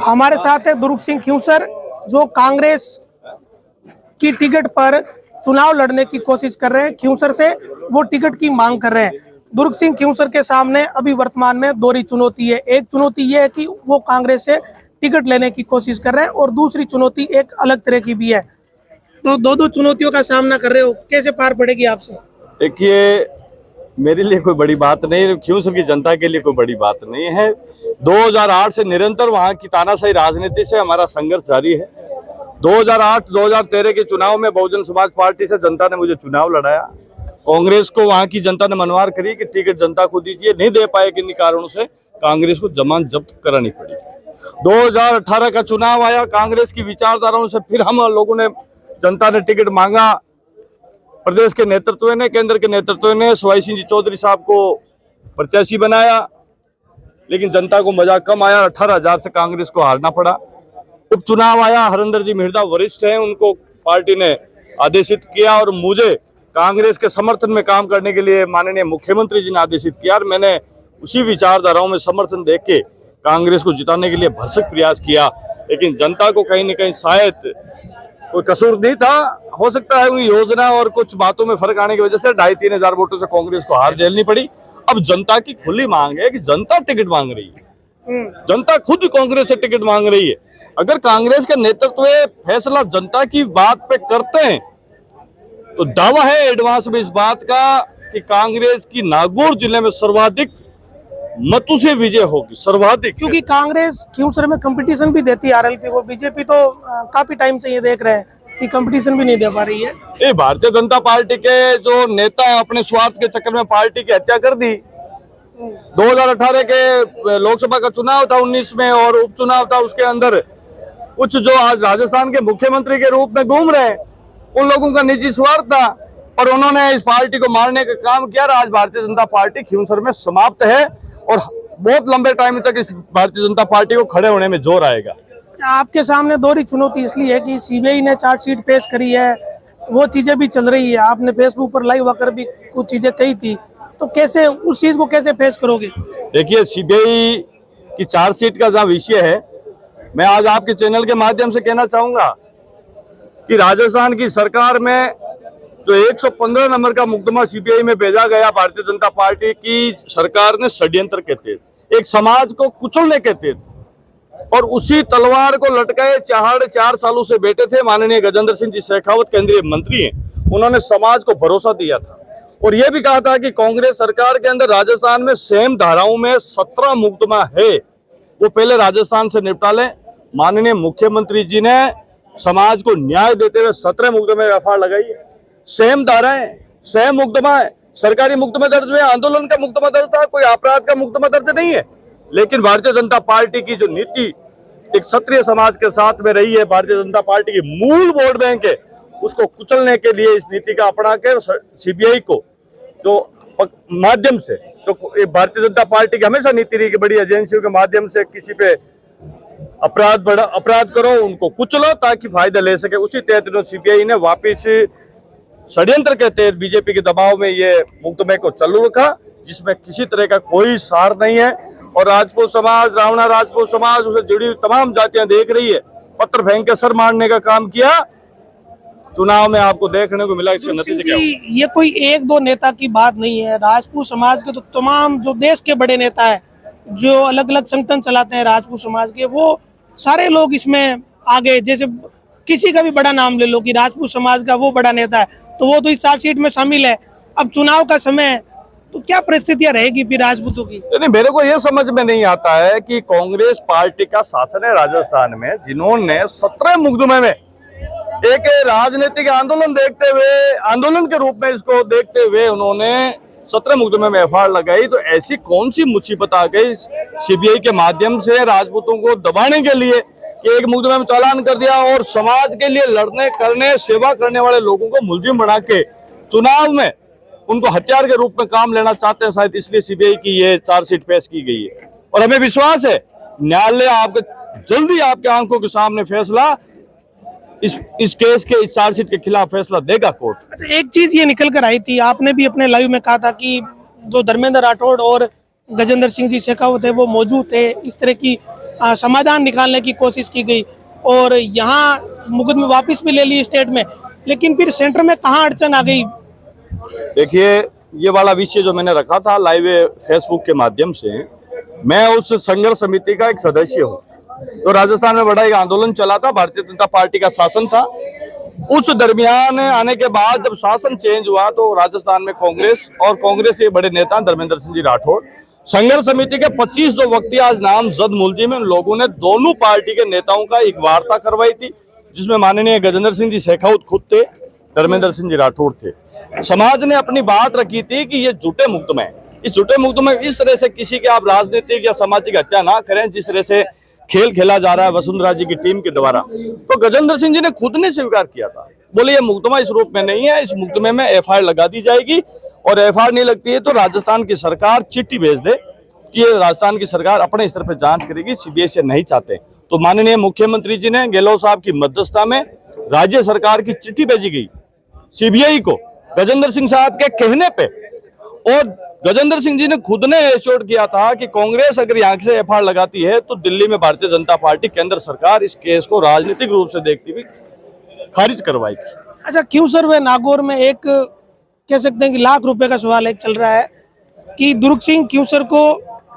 हमारे साथ है दुर्ग सिंह खिंवसर, जो कांग्रेस की टिकट पर चुनाव लड़ने की कोशिश कर रहे हैं। खिंवसर से वो टिकट की मांग कर रहे हैं। दुर्ग सिंह खिंवसर के सामने अभी वर्तमान में दोहरी चुनौती है। एक चुनौती ये है कि वो कांग्रेस से टिकट लेने की कोशिश कर रहे हैं, और दूसरी चुनौती एक अलग तरह की भी है। तो दो चुनौतियों का सामना कर रहे हो, कैसे पार पड़ेगी आपसे? देखिए, मेरे लिए कोई बड़ी बात नहीं है, खिंवसर की जनता के लिए कोई बड़ी बात नहीं है। 2008 से निरंतर वहां की तानाशाही राजनीति से हमारा संघर्ष जारी है। 2008-2013 के चुनाव में बहुजन समाज पार्टी से जनता ने मुझे चुनाव लड़ाया। कांग्रेस को वहां की जनता ने मनवार करी कि टिकट जनता को दीजिए, नहीं दे पाए किन्हीं कारणों से कांग्रेस को जमानत जब्त करानी पड़ी। 2018 का चुनाव आया, कांग्रेस की विचारधाराओं से फिर हम लोगों ने, जनता ने टिकट मांगा। प्रदेश के नेतृत्व ने, केंद्र के नेतृत्व ने सवाई सिंह जी चौधरी साहब को प्रत्याशी बनाया, लेकिन जनता को मजा कम आया। 18,000 से कांग्रेस को हारना पड़ा। उपचुनाव आया, हरिंदर जी मिर्धा वरिष्ठ हैं, उनको पार्टी ने आदेशित किया और मुझे कांग्रेस के समर्थन में काम करने के लिए माननीय मुख्यमंत्री जी ने आदेशित किया। और मैंने उसी विचारधाराओं में समर्थन देख के कांग्रेस को जिताने के लिए भरसक प्रयास किया। लेकिन जनता को कहीं न कहीं शायद कोई कसूर नहीं था, हो सकता है उनकी योजना और कुछ बातों में फर्क आने की वजह से 2,500-3 हजार वोटों से कांग्रेस को हार झेलनी पड़ी। अब जनता की खुली मांग है कि जनता टिकट मांग रही है, जनता खुद कांग्रेस से टिकट मांग रही है। अगर कांग्रेस के नेतृत्व फैसला जनता की बात पे करते हैं तो दावा है एडवांस में इस बात का कि कांग्रेस की नागौर जिले में सर्वाधिक मतों से विजय होगी, सर्वाधिक। क्योंकि कांग्रेस खिंवसर में कंपटीशन भी देती है आरएलपी को। बीजेपी तो काफी टाइम से ये देख रहे हैं कि कंपटीशन भी नहीं दे पा रही है। ये भारतीय जनता पार्टी के जो नेता अपने स्वार्थ के चक्कर में पार्टी की हत्या कर दी। 2018 के लोकसभा का चुनाव था 19 में, और उपचुनाव था, उसके अंदर कुछ जो आज राजस्थान के मुख्यमंत्री के रूप में घूम रहे हैं, उन लोगों का निजी स्वार्थ था और उन्होंने इस पार्टी को मारने का काम किया। आज भारतीय जनता पार्टी खिंवसर में समाप्त है और बहुत लंबे टाइम तक इस भारतीय जनता पार्टी को खड़े होने में जोर आएगा। आपके सामने दोहरी चुनौती इसलिए है कि सीबीआई ने चार्जशीट पेश करी है, वो चीजें भी चल रही है। आपने फेसबुक पर लाइव आकर भी कुछ चीजें कही थी, तो कैसे उस चीज को कैसे पेश करोगे? देखिए, सीबीआई की चार्जशीट का जहाँ विषय है, मैं आज आपके चैनल के माध्यम से कहना चाहूंगा कि राजस्थान की सरकार में जो 115 नंबर का मुकदमा सीबीआई में भेजा गया, भारतीय जनता पार्टी की सरकार ने षड्यंत्र के तहत, एक समाज को कुचलने के तहत, और उसी तलवार को लटकाए 4 सालों से बैठे थे माननीय गजेंद्र सिंह जी शेखावत, केंद्रीय मंत्री हैं। उन्होंने समाज को भरोसा दिया था और यह भी कहा था कि कांग्रेस सरकार के अंदर राजस्थान में सेम धाराओं में 17 मुकदमा है, वो पहले राजस्थान से निपटा लें। माननीय मुख्यमंत्री जी ने समाज को न्याय देते हुए 17 मुकदमे एफआईआर लगाई है। सेम धाराएं, सेम मुकदमा है, सरकारी मुकदमा दर्ज हुए, आंदोलन का मुकदमा दर्ज था, कोई अपराध का मुकदमा दर्ज नहीं है। लेकिन भारतीय जनता पार्टी की जो नीति एक क्षत्रिय समाज के साथ में रही है, भारतीय जनता पार्टी की मूल वोट बैंक है, उसको कुचलने के लिए इस नीति का अपना के सीबीआई को जो माध्यम से, जो भारतीय जनता पार्टी की हमेशा नीति रही कि बड़ी एजेंसियों के माध्यम से किसी पे अपराध करो, उनको कुचलो ताकि फायदा ले सके, उसी तहत सीबीआई ने वापिस षड्यंत्र के तहत बीजेपी के दबाव में ये मुकदमे को चालू रखा, जिसमें किसी तरह का कोई सार नहीं है। और राजपूत समाज, रावणा राजपूत समाज, उसे जुड़ी हुई तमाम जातियां देख रही है, पत्थर फेंक के सर मारने का काम किया। चुनाव में आपको देखने को मिला, इसके नतीजे क्या हुए? ये कोई एक दो नेता की बात नहीं है। राजपूत समाज के तो तमाम जो देश के बड़े नेता है, जो अलग अलग संगठन चलाते हैं राजपूत समाज के, वो सारे लोग इसमें आगे, जैसे किसी का भी बड़ा नाम ले लो कि राजपूत समाज का वो बड़ा नेता है, तो वो तो इस चार्जशीट में शामिल है। अब चुनाव का समय है, तो क्या परिस्थितियां रहेगी फिर राजपूतों की? नहीं, मेरे को ये समझ में नहीं आता है कि कांग्रेस पार्टी का शासन है राजस्थान में, जिन्होंने 17 मुकदमे में एक राजनीतिक आंदोलन देखते हुए, आंदोलन के रूप में इसको देखते हुए उन्होंने 17 मुकदमे में एफआईआर लगाई। तो ऐसी कौन सी मुसीबत आ गई सीबीआई के माध्यम से राजपूतों को दबाने के लिए कि एक मुकदमे में चालान कर दिया, और समाज के लिए लड़ने करने सेवा करने वाले लोगों को मुलजिम बना के चुनाव में उनको हथियार के रूप में काम लेना चाहते हैं, शायद इसलिए सीबीआई की ये चार्जशीट पेश की गई है। और हमें विश्वास है न्यायालय आपके जल्दी आपके आंखों के सामने फैसला इस केस के, इस चार्जशीट के खिलाफ फैसला देगा कोर्ट। अच्छा, एक चीज ये निकल कर आई थी, आपने भी अपने लाइव में कहा था कि जो धर्मेंद्र राठौड़ और गजेंद्र सिंह जी शेखावत है वो मौजूद थे, इस तरह की समाधान निकालने की कोशिश की गई और यहाँ मुकदमे वापस भी ले ली स्टेट में, लेकिन फिर सेंटर में कहाँ अड़चन आ गई? देखिए, ये वाला विषय जो मैंने रखा था लाइव फेसबुक के माध्यम से, मैं उस संघर्ष समिति का एक सदस्य हूँ। तो राजस्थान में बड़ा एक आंदोलन चला था, भारतीय जनता पार्टी का शासन था। उस दरमियान आने के बाद जब शासन चेंज हुआ तो राजस्थान में कांग्रेस के बड़े नेता धर्मेंद्र सिंह जी राठौड़, संघर्ष समिति के 25 जो व्यक्ति आज नामजद मुलजिम, उन लोगों ने दोनों पार्टी के नेताओं का एक वार्ता करवाई थी, जिसमें माननीय गजेंद्र सिंह जी शेखावत खुद थे, धर्मेंद्र सिंह जी राठौड़ थे। समाज ने अपनी बात रखी थी कि ये झूठे मुकदमे, इस झूठे मुकदमे इस तरह से किसी के आप राजनीतिक या सामाजिक हत्या ना करें जिस तरह से खेल खेला जा रहा है वसुंधरा जी की टीम के द्वारा। तो गजेंद्र सिंह जी ने खुद ने स्वीकार किया था, बोले ये मुकदमा इस रूप में नहीं है, इस मुकदमे में एफआईआर लगा दी जाएगी और एफआईआर नहीं लगती है तो राजस्थान की सरकार चिट्ठी भेज दे कि ये राजस्थान की सरकार अपने स्तर पर जांच करेगी, सीबीआई से नहीं चाहते। तो माननीय मुख्यमंत्री जी ने गहलोत साहब की मध्यस्थता में राज्य सरकार की चिट्ठी भेजी गई सीबीआई को गजेंद्र सिंह साहब के कहने पे, और गजेंद्र सिंह जी ने खुद ने एश्योर किया था कि कांग्रेस अगर यहाँ से एफआईआर लगाती है तो दिल्ली में भारतीय जनता पार्टी केंद्र सरकार इस केस को राजनीतिक रूप से देखती हुई खारिज करवाएगी। अच्छा, क्यूसर व नागौर में एक कह सकते हैं कि लाख रुपए का सवाल एक चल रहा है कि दुर्ग सिंह क्यूसर को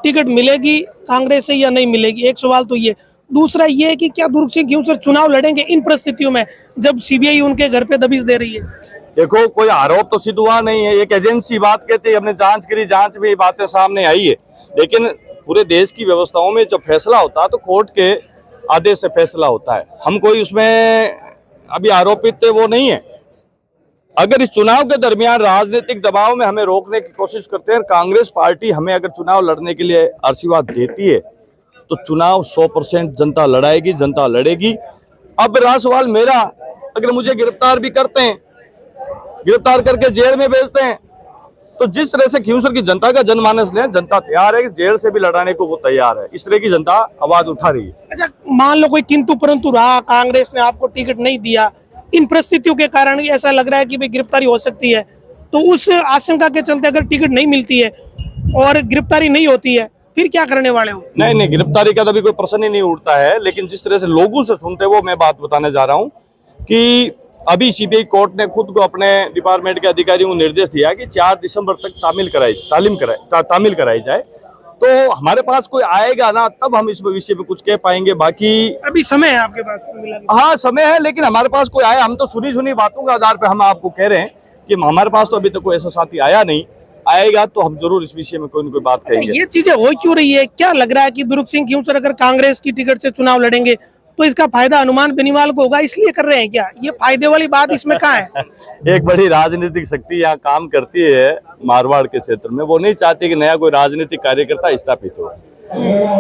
टिकट मिलेगी कांग्रेस से या नहीं मिलेगी, एक सवाल तो ये। दूसरा ये है कि क्या दुर्ग सिंह क्यूसर चुनाव लड़ेंगे इन परिस्थितियों में जब सीबीआई उनके घर पे दबिश दे रही है? देखो, कोई आरोप तो सिद्ध हुआ नहीं है, एक एजेंसी बात कहती है, हमने जांच करी, जांच में ये बातें सामने आई है, लेकिन पूरे देश की व्यवस्थाओं में जब फैसला होता है तो कोर्ट के आदेश से फैसला होता है। हम कोई उसमें अभी आरोपित वो नहीं है। अगर इस चुनाव के दरमियान राजनीतिक दबाव में हमें रोकने की कोशिश करते हैं, कांग्रेस पार्टी हमें अगर चुनाव लड़ने के लिए आशीर्वाद देती है तो चुनाव 100% जनता लड़ाएगी, जनता लड़ेगी। अब रहा सवाल मेरा, अगर मुझे गिरफ्तार भी करते हैं, गिरफ्तार करके जेल में भेजते हैं, तो जिस तरह से खींवसर की जनता का जनमानस ले, जनता तैयार है कि जेल से भी लड़ाने को वो तैयार है। इस तरह की जनता आवाज उठा रही है। अच्छा, मान लो कोई किंतु परंतु रहा, कांग्रेस ने आपको टिकट नहीं दिया, इन परिस्थितियों के कारण ऐसा लग रहा है कि भाई गिरफ्तारी हो सकती है, तो उस आशंका के चलते अगर टिकट नहीं मिलती है और गिरफ्तारी नहीं होती है फिर क्या करने वाले हो? नहीं, गिरफ्तारी का तो अभी कोई प्रश्न ही नहीं उठता है, लेकिन जिस तरह से लोगों से सुनते वो मैं बात बताने जा रहा हूँ कि अभी सीबीआई कोर्ट ने खुद को अपने डिपार्टमेंट के अधिकारियों को निर्देश दिया कि 4 दिसंबर तक तामील कराई जाए। तो हमारे पास कोई आएगा ना तब हम इस विषय पे कुछ कह पाएंगे, बाकी अभी समय है आपके पास? हाँ, समय है, लेकिन हमारे पास कोई आया, हम तो सुनी बातों के आधार पर हम आपको कह रहे हैं कि हमारे पास तो अभी तक कोई ऐसा साथी आया नहीं, आएगा तो हम जरूर इस विषय में कोई न कोई बात करेंगे। ये चीजें हो क्यों रही है? क्या लग रहा है कि दुर्ग सिंह क्यूसर अगर कांग्रेस की टिकट से चुनाव लड़ेंगे तो इसका फायदा हनुमान बेनीवाल को होगा, इसलिए कर रहे हैं क्या? ये फायदे वाली बात इसमें कहाँ है? एक बड़ी राजनीतिक शक्ति यहाँ काम करती है मारवाड़ के क्षेत्र में, वो नहीं चाहती कि नया कोई राजनीतिक कार्यकर्ता स्थापित हो।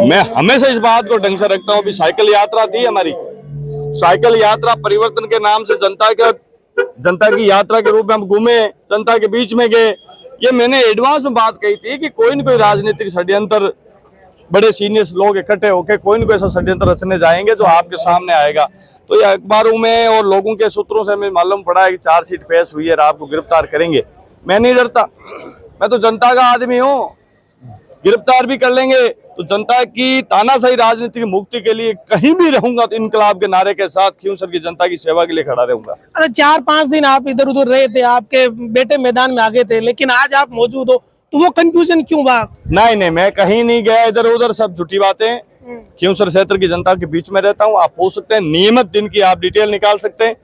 मैं हमेशा इस बात को ढंग से रखता हूँ। अभी साइकिल यात्रा थी हमारी, साइकिल यात्रा परिवर्तन के नाम से जनता की यात्रा के रूप में हम घूमे, जनता के बीच में गए। ये मैंने एडवांस में बात कही थी कि कोई न कोई राजनीतिक षड्यंत्र, बड़े सीनियर लोग इकट्ठे होकर कोई न कोई ऐसा षड्यंत्र रचने जाएंगे जो आपके सामने आएगा। तो ये अखबारों में और लोगों के सूत्रों से हमें मालूम पड़ा है कि चार्जशीट पेश हुई है और आपको गिरफ्तार करेंगे। मैं नहीं डरता, मैं तो जनता का आदमी हूँ। गिरफ्तार भी कर लेंगे तो जनता की तानाशाही राजनीति की मुक्ति के लिए कहीं भी रहूंगा तो इनकलाब के नारे के साथ खींवसर की जनता की सेवा के लिए खड़ा रहूंगा। अच्छा, 4-5 दिन आप इधर उधर रहे थे, आपके बेटे मैदान में आ गए थे, लेकिन आज आप मौजूद हो, तो वो कंफ्यूजन क्यों हुआ? नहीं, मैं कहीं नहीं गया इधर उधर, सब झूठी बातें। खींवसर क्षेत्र की जनता के बीच में रहता हूँ। आप पूछ सकते हैं, नियमित दिन की आप डिटेल निकाल सकते हैं।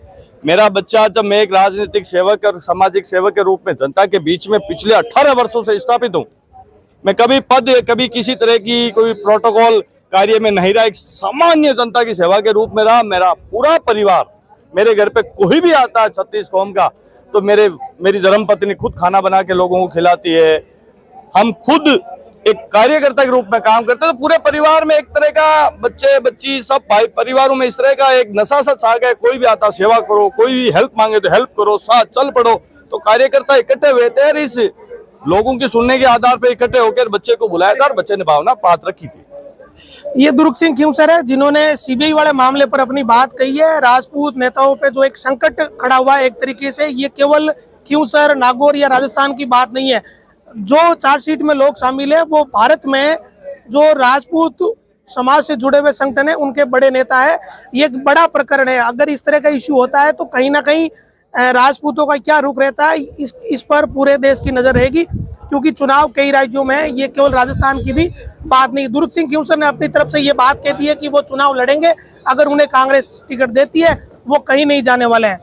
मेरा बच्चा, जब मैं एक राजनीतिक सेवक और सामाजिक सेवक के रूप में जनता के बीच में पिछले 18 वर्षों से स्थापित हूँ। मैं कभी कभी किसी तरह की कोई प्रोटोकॉल कार्य में नहीं रहा, एक सामान्य जनता की सेवा के रूप में रहा। मेरा पूरा परिवार, मेरे घर पे कोई भी आता है 36 कौम का, तो मेरी धर्मपत्नी खुद खाना बना के लोगों को खिलाती है। हम खुद एक कार्यकर्ता के रूप में काम करते हैं। तो पूरे परिवार में एक तरह का, बच्चे बच्ची सब भाई परिवारों में इस तरह का एक नशा सा छा गया, कोई भी आता सेवा करो, कोई भी हेल्प मांगे तो हेल्प करो, साथ चल पड़ो। तो कार्यकर्ता इकट्ठे हुए थे, इस लोगों की सुनने के आधार पर इकट्ठे होकर बच्चे को बुलाया था और बच्चे ने भावना बात रखी थी। ये दुर्ग सिंह क्यूसर है जिन्होंने सीबीआई वाले मामले पर अपनी बात कही है। राजपूत नेताओं पे जो एक संकट खड़ा हुआ है एक तरीके से, ये केवल क्यूसर, नागौर या राजस्थान की बात नहीं है। जो चार्जशीट में लोग शामिल है वो भारत में जो राजपूत समाज से जुड़े हुए संगठन है, उनके बड़े नेता है। ये एक बड़ा प्रकरण है। अगर इस तरह का इश्यू होता है तो कहीं ना कहीं राजपूतों का क्या रुख रहता है, इस पर पूरे देश की नजर रहेगी, क्योंकि चुनाव कई राज्यों में है, ये केवल राजस्थान की भी बात नहीं। दुर्ग सिंह खिंवसर ने अपनी तरफ से ये बात कह दी है कि वो चुनाव लड़ेंगे, अगर उन्हें कांग्रेस टिकट देती है वो कहीं नहीं जाने वाले हैं।